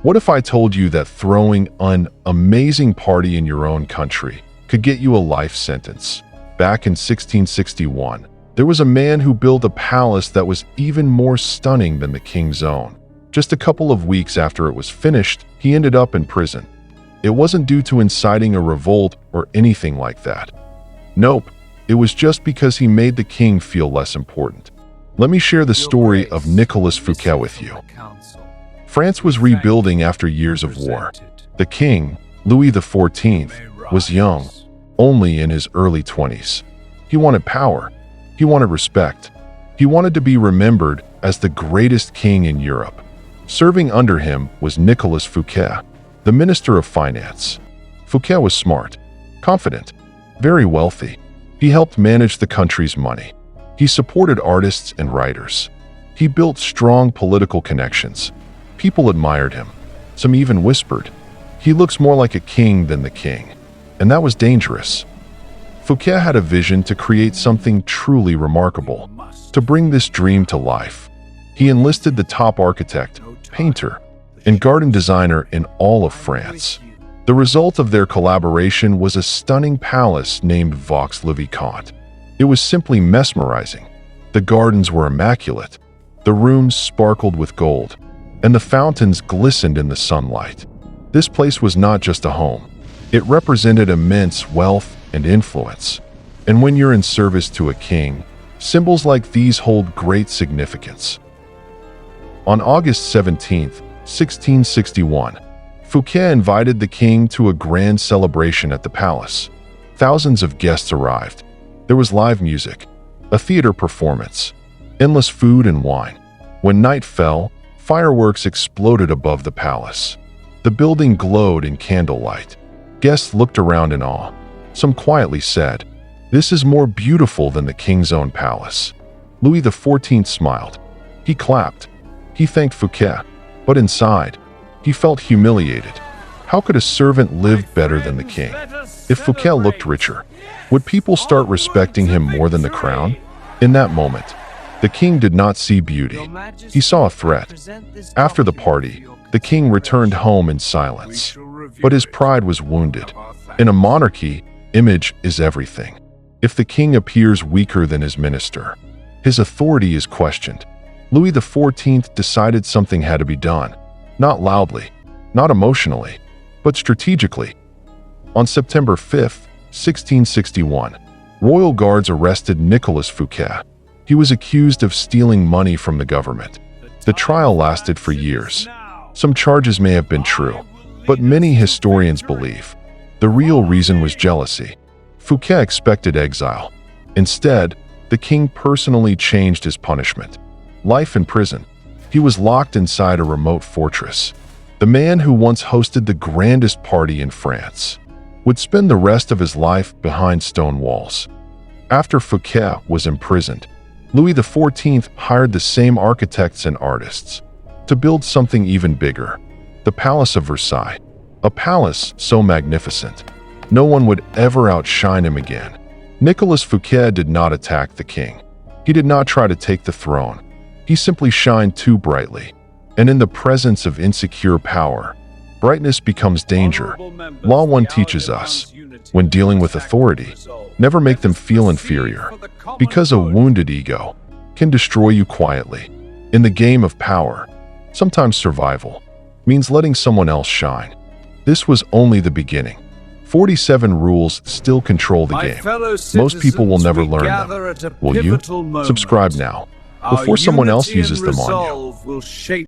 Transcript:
What if I told you that throwing an amazing party in your own country could get you a life sentence? Back in 1661, there was a man who built a palace that was even more stunning than the king's own. Just a couple of weeks after it was finished, he ended up in prison. It wasn't due to inciting a revolt or anything like that. Nope, it was just because he made the king feel less important. Let me share the story of Nicolas Fouquet with you. France was rebuilding after years of war. The king, Louis XIV, was young, only in his early 20s. He wanted power. He wanted respect. He wanted to be remembered as the greatest king in Europe. Serving under him was Nicolas Fouquet, the Minister of Finance. Fouquet was smart, confident, very wealthy. He helped manage the country's money. He supported artists and writers. He built strong political connections. People admired him. Some even whispered, "He looks more like a king than the king." And that was dangerous. Fouquet had a vision to create something truly remarkable, to bring this dream to life. He enlisted the top architect, painter, and garden designer in all of France. The result of their collaboration was a stunning palace named Vaux-le-Vicomte. It was simply mesmerizing. The gardens were immaculate. The rooms sparkled with gold, and the fountains glistened in the sunlight. This place was not just a home. It represented immense wealth and influence. And when you're in service to a king, symbols like these hold great significance. On August 17, 1661, Fouquet invited the king to a grand celebration at the palace. Thousands of guests arrived. There was live music, a theater performance, endless food and wine. When night fell, fireworks exploded above the palace. The building glowed in candlelight. Guests looked around in awe. Some quietly said, "This is more beautiful than the king's own palace." Louis XIV smiled. He clapped. He thanked Fouquet, but inside, he felt humiliated. How could a servant live better than the king? If Fouquet looked richer, would people start respecting him more than the crown? In that moment, the king did not see beauty. He saw a threat. After the party, the king returned home in silence. But his pride was wounded. In a monarchy, image is everything. If the king appears weaker than his minister, his authority is questioned. Louis XIV decided something had to be done. Not loudly, not emotionally, but strategically. On September 5, 1661, royal guards arrested Nicolas Fouquet. He was accused of stealing money from the government. The trial lasted for years. Some charges may have been true, but many historians believe the real reason was jealousy. Fouquet expected exile. Instead, the king personally changed his punishment. Life in prison. He was locked inside a remote fortress. The man who once hosted the grandest party in France would spend the rest of his life behind stone walls. After Fouquet was imprisoned, Louis XIV hired the same architects and artists to build something even bigger, the Palace of Versailles. A palace so magnificent, no one would ever outshine him again. Nicolas Fouquet did not attack the king. He did not try to take the throne. He simply shined too brightly. And in the presence of insecure power, brightness becomes danger. Law 1 teaches us, when dealing with authority, never make them feel inferior, because a wounded ego can destroy you quietly. In the game of power, sometimes survival means letting someone else shine. This was only the beginning. 47 rules still control the game. Most people will never learn them. Will you? Subscribe now, before someone else uses them on you.